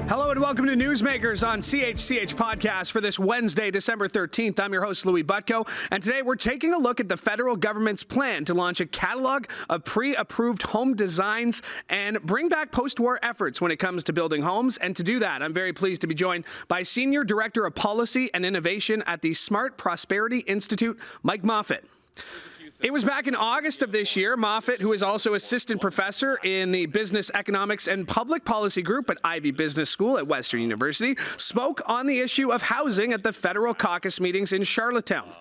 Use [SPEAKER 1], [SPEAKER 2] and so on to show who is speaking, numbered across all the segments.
[SPEAKER 1] Hello and welcome to Newsmakers on CHCH Podcast for this Wednesday, December 13th. I'm your host, Louie Butko, and today we're taking a look at the federal government's plan to launch a catalog of pre-approved home designs and bring back post-war efforts when it comes to building homes. And to do that, I'm very pleased to be joined by Senior Director of Policy and Innovation at the Smart Prosperity Institute, Mike Moffatt. It was back in August of this year. Moffatt, who is also assistant professor in the Business Economics and Public Policy Group at Ivy Business School at Western University, spoke on the issue of housing at the federal caucus meetings in Charlottetown,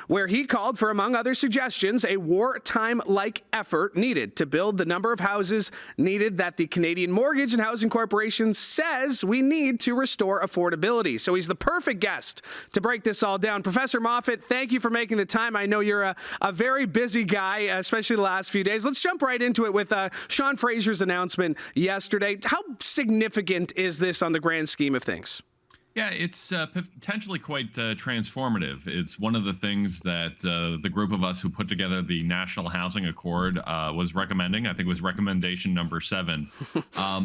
[SPEAKER 1] where he called for, among other suggestions, a wartime-like effort needed to build the number of houses needed that the Canadian Mortgage and Housing Corporation says we need to restore affordability. So he's the perfect guest to break this all down. Professor Moffatt, thank you for making the time. I know you're a very busy guy, especially the last few days. Let's jump right into it with Sean Fraser's announcement yesterday. How significant is this on the grand scheme of things?
[SPEAKER 2] Yeah, it's potentially quite transformative. It's one of the things that the group of us who put together the National Housing Accord was recommending. I think it was recommendation number 7.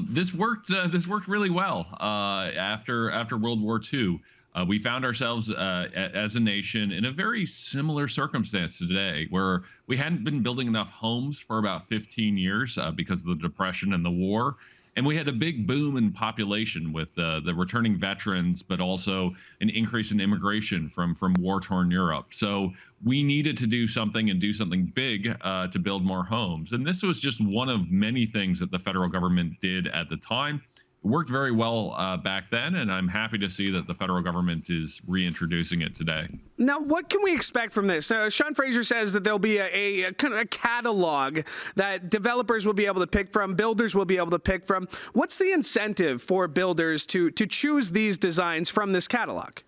[SPEAKER 2] This worked really well after World War II. We found ourselves as a nation in a very similar circumstance today, where we hadn't been building enough homes for about 15 years because of the Depression and the war. And we had a big boom in population with the returning veterans, but also an increase in immigration from war-torn Europe. So we needed to do something and do something big to build more homes. And this was just one of many things that the federal government did at the time. It worked very well back then, and I'm happy to see that the federal government is reintroducing it today.
[SPEAKER 1] Now, what can we expect from this? Sean Fraser says that there'll be a kind of a catalog that developers will be able to pick from, builders will be able to pick from. What's the incentive for builders to choose these designs from this catalog?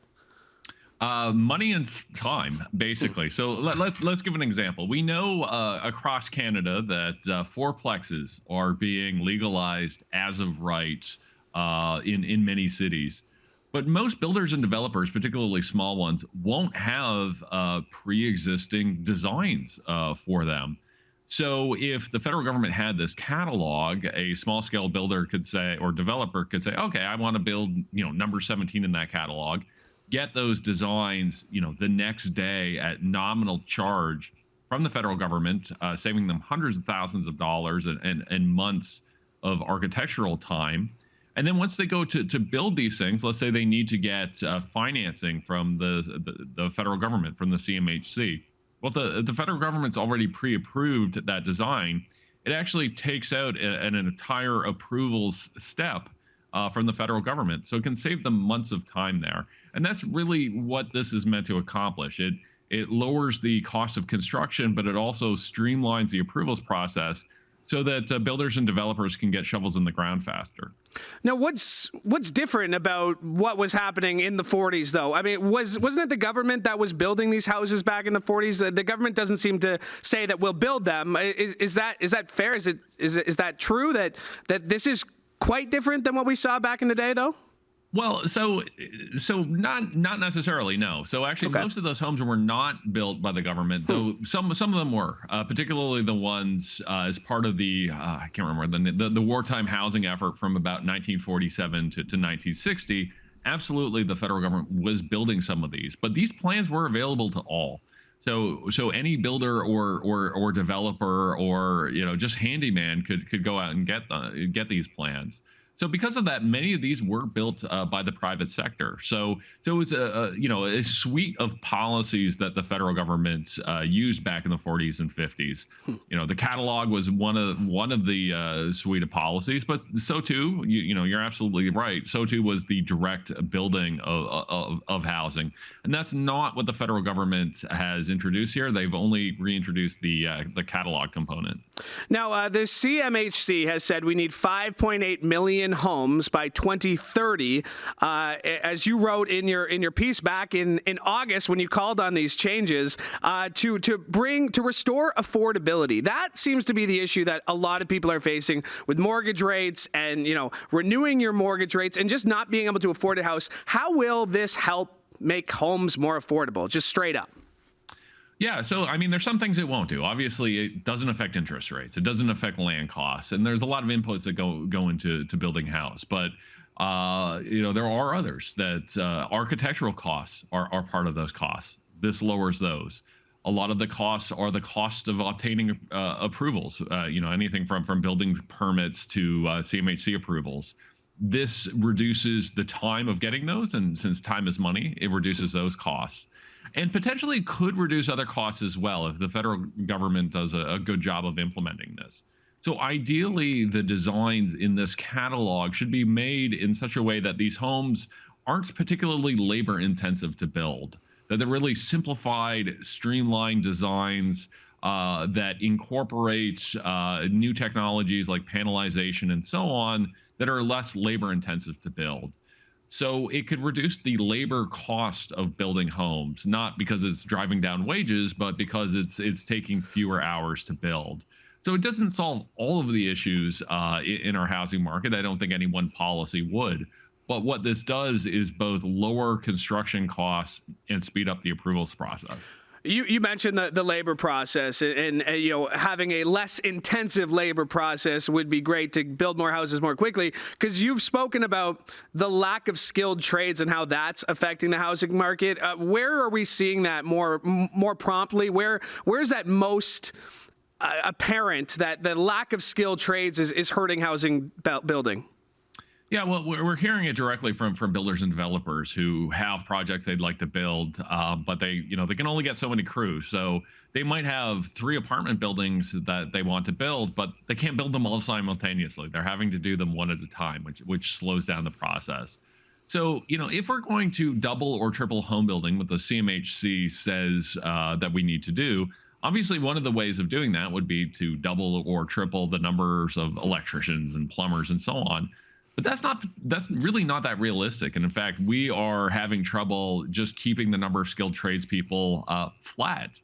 [SPEAKER 2] Money and time, basically. So let's give an example. We know across Canada that fourplexes are being legalized as of right in many cities. But most builders and developers, particularly small ones, won't have pre-existing designs for them. So if the federal government had this catalog, a small-scale builder could say, or developer could say, okay, I want to build, number 17 in that catalog. Get those designs, the next day at nominal charge from the federal government, saving them hundreds of thousands of dollars and months of architectural time. And then once they go to build these things, let's say they need to get financing from the federal government, from the CMHC. Well, the federal government's already pre-approved that design. It actually takes out an entire approvals step from the federal government. So it can save them months of time there. And that's really what this is meant to accomplish. It lowers the cost of construction, but it also streamlines the approvals process so that builders and developers can get shovels in the ground faster.
[SPEAKER 1] Now, what's different about what was happening in the 40s, though? I mean, wasn't it the government that was building these houses back in the 40s? The government doesn't seem to say that we'll build them. Is that fair? Is that true that this is quite different than what we saw back in the day, though?
[SPEAKER 2] Well, so not necessarily, no. So actually, most of those homes were not built by the government, though some of them were, particularly the ones as part of the I can't remember the wartime housing effort from about 1947 to 1960. Absolutely, the federal government was building some of these, but these plans were available to all. So any builder or developer or just handyman could go out and get these plans. So because of that, many of these were built by the private sector. So it's a suite of policies that the federal government used back in the 40s and 50s. The catalog was one of the suite of policies, but so too, you're absolutely right. So too was the direct building of housing, and that's not what the federal government has introduced here. They've only reintroduced the catalog component.
[SPEAKER 1] Now, the CMHC has said we need 5.8 million homes by 2030. As you wrote in your piece back in August when you called on these changes to restore affordability. That seems to be the issue that a lot of people are facing with mortgage rates and renewing your mortgage rates and just not being able to afford a house. How will this help make homes more affordable? Just straight up.
[SPEAKER 2] Yeah, so I mean, there's some things it won't do. Obviously, it doesn't affect interest rates. It doesn't affect land costs, and there's a lot of inputs that go into building a house. But There are others that architectural costs are part of those costs. This lowers those. A lot of the costs are the cost of obtaining approvals. Anything from building permits to CMHC approvals. This reduces the time of getting those, and since time is money, it reduces those costs, and potentially could reduce other costs as well if the federal government does a good job of implementing this. So ideally, the designs in this catalog should be made in such a way that these homes aren't particularly labor intensive to build, that they're really simplified, streamlined designs that incorporate new technologies like panelization and so on that are less labor intensive to build. So it could reduce the labor cost of building homes, not because it's driving down wages, but because it's taking fewer hours to build. So it doesn't solve all of the issues in our housing market. I don't think any one policy would. But what this does is both lower construction costs and speed up the approvals process.
[SPEAKER 1] You mentioned the labor process, and having a less intensive labor process would be great to build more houses more quickly, because you've spoken about the lack of skilled trades and how that's affecting the housing market. Where are we seeing that more promptly? Where's that most apparent that the lack of skilled trades is hurting housing building?
[SPEAKER 2] Yeah, well, we're hearing it directly from builders and developers who have projects they'd like to build, but they can only get so many crews. So they might have 3 apartment buildings that they want to build, but they can't build them all simultaneously. They're having to do them one at a time, which slows down the process. So, if we're going to double or triple home building, what the CMHC says that we need to do, obviously, one of the ways of doing that would be to double or triple the numbers of electricians and plumbers and so on. But that's really not that realistic. And in fact, we are having trouble just keeping the number of skilled tradespeople flat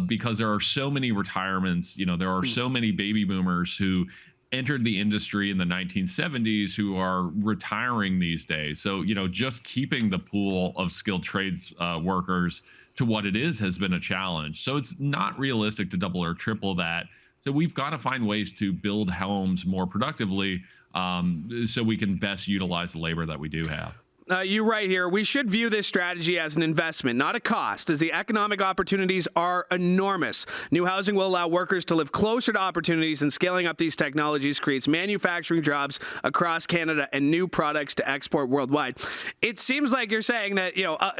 [SPEAKER 2] because there are so many retirements. There are so many baby boomers who entered the industry in the 1970s who are retiring these days. So, just keeping the pool of skilled trades workers to what it is has been a challenge. So it's not realistic to double or triple that. So we've got to find ways to build homes more productively so we can best utilize the labor that we do have.
[SPEAKER 1] You write here, we should view this strategy as an investment, not a cost, as the economic opportunities are enormous. New housing will allow workers to live closer to opportunities, and scaling up these technologies creates manufacturing jobs across Canada and new products to export worldwide. It seems like you're saying that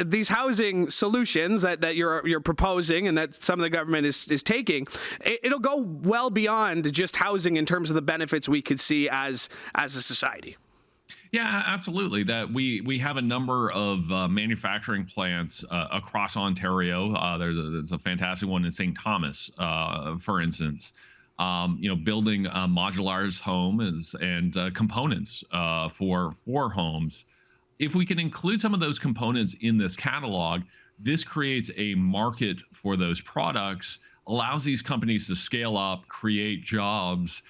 [SPEAKER 1] these housing solutions that you're proposing and that some of the government is taking, it'll go well beyond just housing in terms of the benefits we could see as a society.
[SPEAKER 2] Yeah, absolutely. That we have a number of manufacturing plants across Ontario. There's a fantastic one in St. Thomas, for instance. Building modular homes and components for homes. If we can include some of those components in this catalog, this creates a market for those products, allows these companies to scale up, create jobs,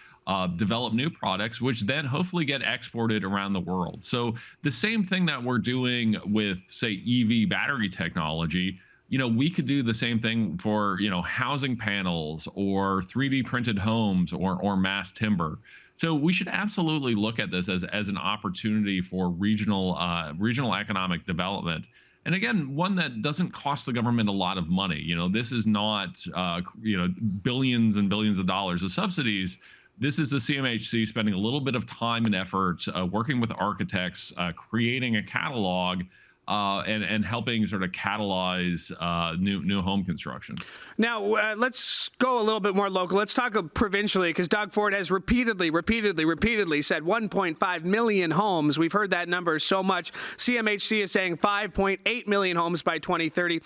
[SPEAKER 2] develop new products, which then hopefully get exported around the world. So the same thing that we're doing with, say, EV battery technology, we could do the same thing for, housing panels or 3D printed homes or mass timber. So we should absolutely look at this as an opportunity for regional economic development. And again, one that doesn't cost the government a lot of money. This is not, billions and billions of dollars of subsidies. This is the CMHC spending a little bit of time and effort working with architects, creating a catalog, and helping sort of catalyze new home construction. Now,
[SPEAKER 1] let's go a little bit more local. Let's talk provincially, because Doug Ford has repeatedly said 1.5 million homes. We've heard that number so much. CMHC is saying 5.8 million homes by 2030.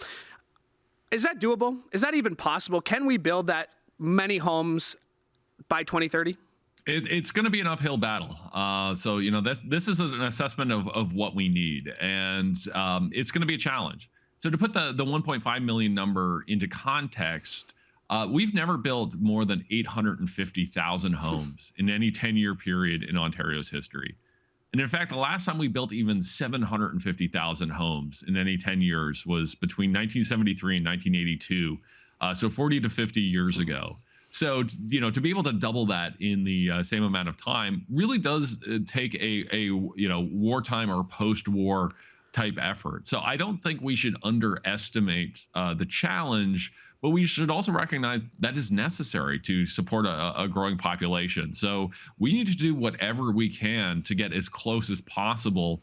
[SPEAKER 1] Is that doable? Is that even possible? Can we build that many homes by 2030?
[SPEAKER 2] It's going to be an uphill battle. So this is an assessment of what we need, and it's going to be a challenge. So to put the 1.5 million number into context, we've never built more than 850,000 homes in any 10-year period in Ontario's history. And in fact, the last time we built even 750,000 homes in any 10 years was between 1973 and 1982, so 40 to 50 years ago. So, to be able to double that in the same amount of time really does take a wartime or post-war type effort. So I don't think we should underestimate the challenge, but we should also recognize that is necessary to support a growing population. So we need to do whatever we can to get as close as possible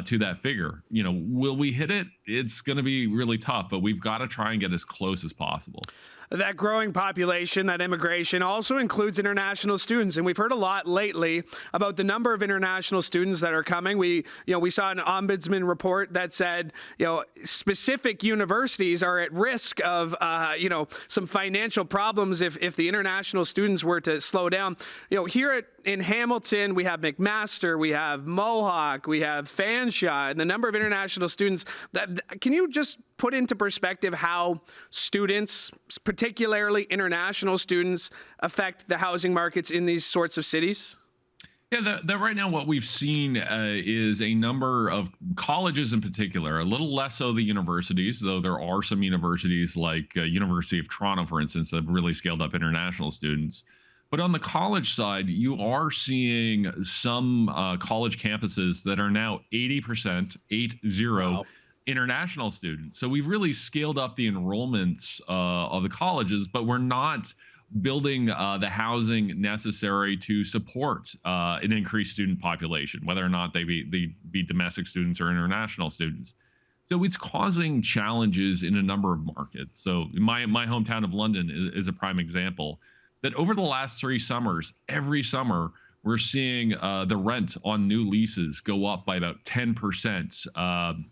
[SPEAKER 2] to that figure. Will we hit it? It's going to be really tough, but we've got to try and get as close as possible.
[SPEAKER 1] That growing population, that immigration, also includes international students. And we've heard a lot lately about the number of international students that are coming. We saw an ombudsman report that said, specific universities are at risk of, some financial problems if the international students were to slow down. Here in Hamilton, we have McMaster, we have Mohawk, we have Fanshawe, and the number of international students. Can you just put into perspective how students, particularly international students, affect the housing markets in these sorts of cities?
[SPEAKER 2] Yeah, that right now what we've seen is a number of colleges in particular, a little less so the universities, though there are some universities like University of Toronto, for instance, that have really scaled up international students. But on the college side, you are seeing some college campuses that are now 80%, 80, wow, international students. So we've really scaled up the enrollments of the colleges, but we're not building the housing necessary to support an increased student population, whether or not they be domestic students or international students. So it's causing challenges in a number of markets. So my hometown of London is a prime example that over the last 3 summers, every summer, we're seeing the rent on new leases go up by about 10%.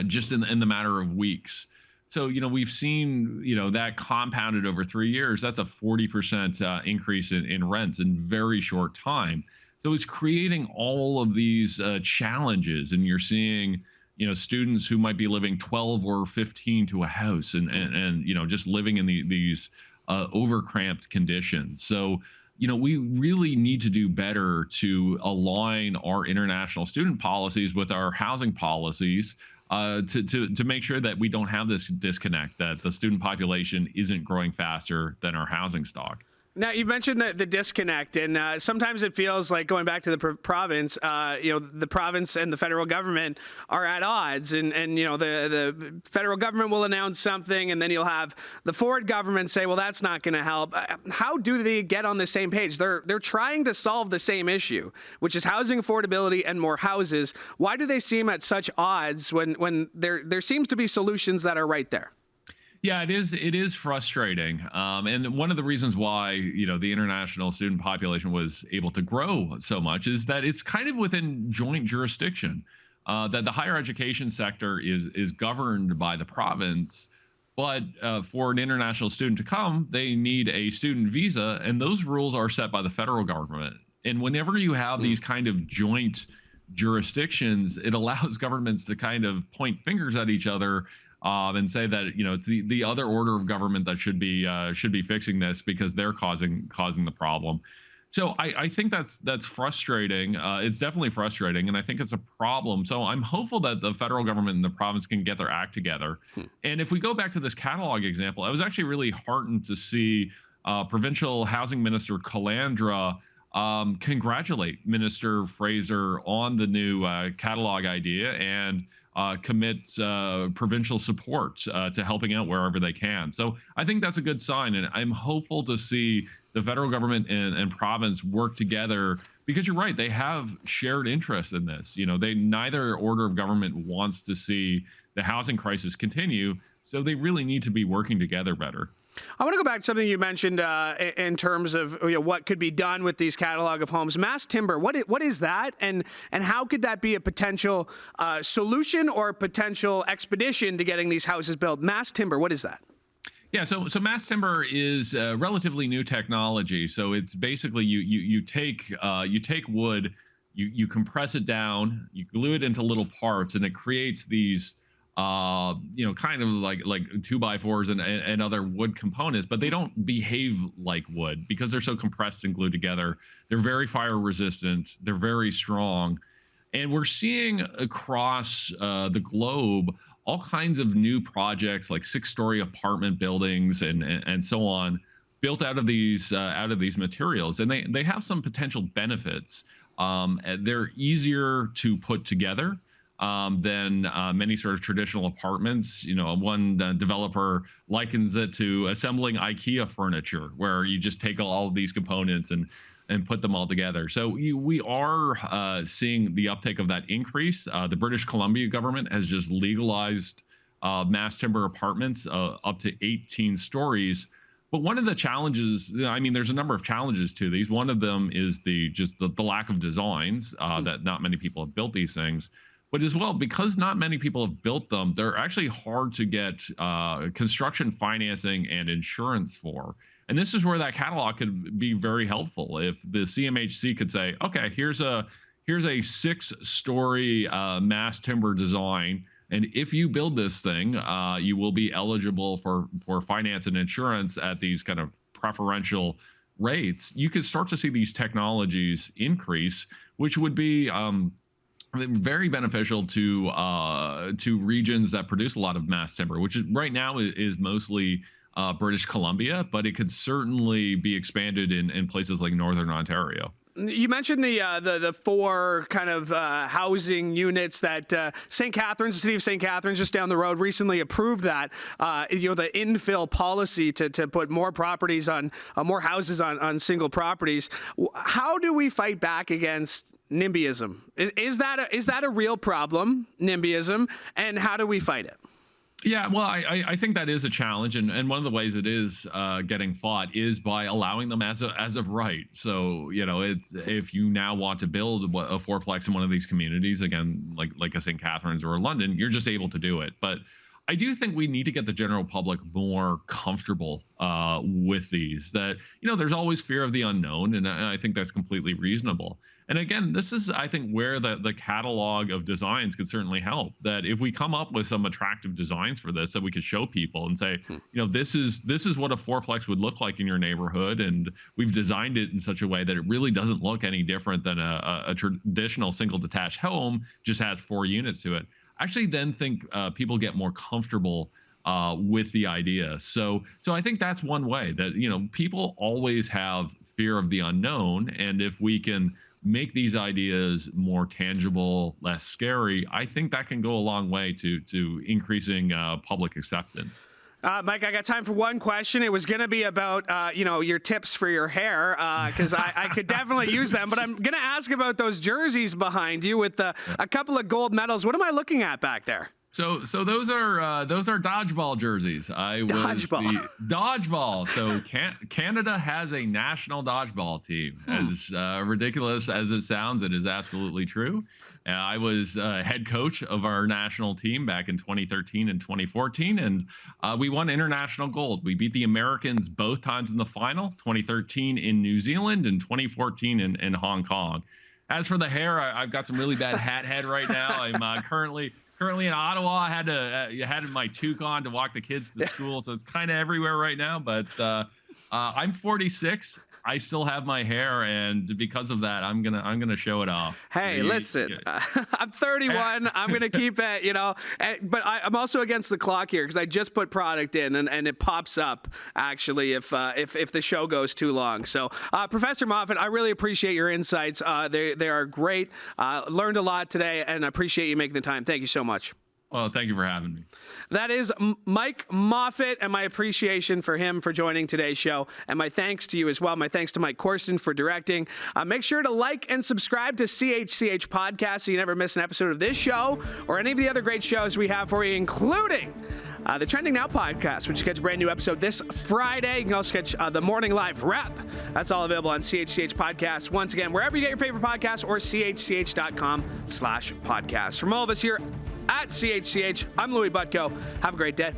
[SPEAKER 2] Just in the matter of weeks. So, we've seen, that compounded over 3 years. That's a 40% increase in rents in very short time. So it's creating all of these challenges. And you're seeing, students who might be living 12 or 15 to a house and just living in these overcramped conditions. So, we really need to do better to align our international student policies with our housing policies to make sure that we don't have this disconnect, that the student population isn't growing faster than our housing stock.
[SPEAKER 1] Now, you mentioned the disconnect, and sometimes it feels like, going back to the province, the province and the federal government are at odds, and the federal government will announce something, and then you'll have the Ford government say, well, that's not going to help. How do they get on the same page? They're trying to solve the same issue, which is housing affordability and more houses. Why do they seem at such odds when there seems to be solutions that are right there?
[SPEAKER 2] Yeah, it is frustrating. And one of the reasons why, the international student population was able to grow so much is that it's kind of within joint jurisdiction, that the higher education sector is governed by the province. But for an international student to come, they need a student visa, and those rules are set by the federal government. And whenever you have these kind of joint jurisdictions, it allows governments to kind of point fingers at each other and say that it's the other order of government that should be fixing this because they're causing the problem. So I think that's frustrating. It's definitely frustrating, and I think it's a problem. So I'm hopeful that the federal government and the province can get their act together. And if we go back to this catalog example, I was actually really heartened to see Provincial Housing Minister Calandra congratulate Minister Fraser on the new catalog idea and commit provincial support to helping out wherever they can. So I think that's a good sign, and I'm hopeful to see the federal government and province work together, because you're right, they have shared interest in this. Neither order of government wants to see the housing crisis continue, so they really need to be working together better.
[SPEAKER 1] I want to go back to something you mentioned in terms of what could be done with these catalog of homes. Mass timber, what is that, and how could that be a potential solution or potential expedition to getting these houses built? Mass timber, what is that?
[SPEAKER 2] Yeah, so mass timber is relatively new technology. So it's basically you take wood, you compress it down, you glue it into little parts, and it creates these kind of like 2x4s and other wood components, but they don't behave like wood because they're so compressed and glued together. They're very fire resistant. They're very strong. And we're seeing across the globe all kinds of new projects like 6-story apartment buildings and so on, built out of these materials, and they have some potential benefits. They're easier to put together than many sort of traditional apartments. One developer likens it to assembling IKEA furniture, where you just take all of these components and put them all together. So we are seeing the uptake of that increase. The British Columbia government has just legalized mass timber apartments up to 18 stories. But one of the challenges, there's a number of challenges to these. One of them is the lack of designs, that not many people have built these things. But as well, because not many people have built them, they're actually hard to get construction financing and insurance for. And this is where that catalog could be very helpful. If the CMHC could say, okay, here's a 6-story mass timber design, and if you build this thing, you will be eligible for finance and insurance at these kind of preferential rates. You could start to see these technologies increase, which would be very beneficial to regions that produce a lot of mass timber, which is right now is mostly British Columbia, but it could certainly be expanded in places like Northern Ontario.
[SPEAKER 1] You mentioned the 4 kind of housing units that St. Catharines, the city of St. Catharines, just down the road, recently approved that the infill policy to put more properties on more houses on single properties. How do we fight back against NIMBYism? Is that a real problem, NIMBYism, and how do we fight it?
[SPEAKER 2] Yeah, well, I think that is a challenge, and one of the ways it is getting fought is by allowing them as of right. So it's, if you now want to build a 4-plex in one of these communities, again, like a St. Catharines or a London, you're just able to do it. But I do think we need to get the general public more comfortable with these. That there's always fear of the unknown, and I think that's completely reasonable. And again, this is, I think, where the catalog of designs could certainly help. That if we come up with some attractive designs for this, that we could show people and say, this is what a 4-plex would look like in your neighborhood, and we've designed it in such a way that it really doesn't look any different than a traditional single detached home, just has 4 units to it. I actually then think people get more comfortable with the idea. So I think that's one way that people always have fear of the unknown, and if we can make these ideas more tangible, less scary, I think that can go a long way to increasing public acceptance.
[SPEAKER 1] Mike, I got time for one question. It was going to be about, your tips for your hair, because I could definitely use them. But I'm going to ask about those jerseys behind you with a couple of gold medals. What am I looking at back there?
[SPEAKER 2] So those are dodgeball jerseys. Dodgeball. So Canada has a national dodgeball team. As ridiculous as it sounds, it is absolutely true. I was head coach of our national team back in 2013 and 2014, and we won international gold. We beat the Americans both times in the final, 2013 in New Zealand and 2014 in Hong Kong. As for the hair, I've got some really bad hat head right now. I'm currently in Ottawa. I had my toque on to walk the kids to school, so it's kind of everywhere right now. But I'm 46. I still have my hair, and because of that, I'm gonna show it off.
[SPEAKER 1] Hey, listen, I'm 31. I'm gonna keep it, But I'm also against the clock here because I just put product in, and it pops up actually if the show goes too long. So, Professor Moffatt, I really appreciate your insights. They are great. Learned a lot today, and I appreciate you making the time. Thank you so much.
[SPEAKER 2] Well, thank you for having me.
[SPEAKER 1] That is Mike Moffatt, and my appreciation for him for joining today's show. And my thanks to you as well. My thanks to Mike Corson for directing. Make sure to like and subscribe to CHCH Podcast so you never miss an episode of this show or any of the other great shows we have for you, including the Trending Now podcast, which gets a brand new episode this Friday. You can also catch the Morning Live Rep. That's all available on CHCH Podcast. Once again, wherever you get your favorite podcasts or chch.com/podcast. From all of us here at CHCH, I'm Louie Butko. Have a great day.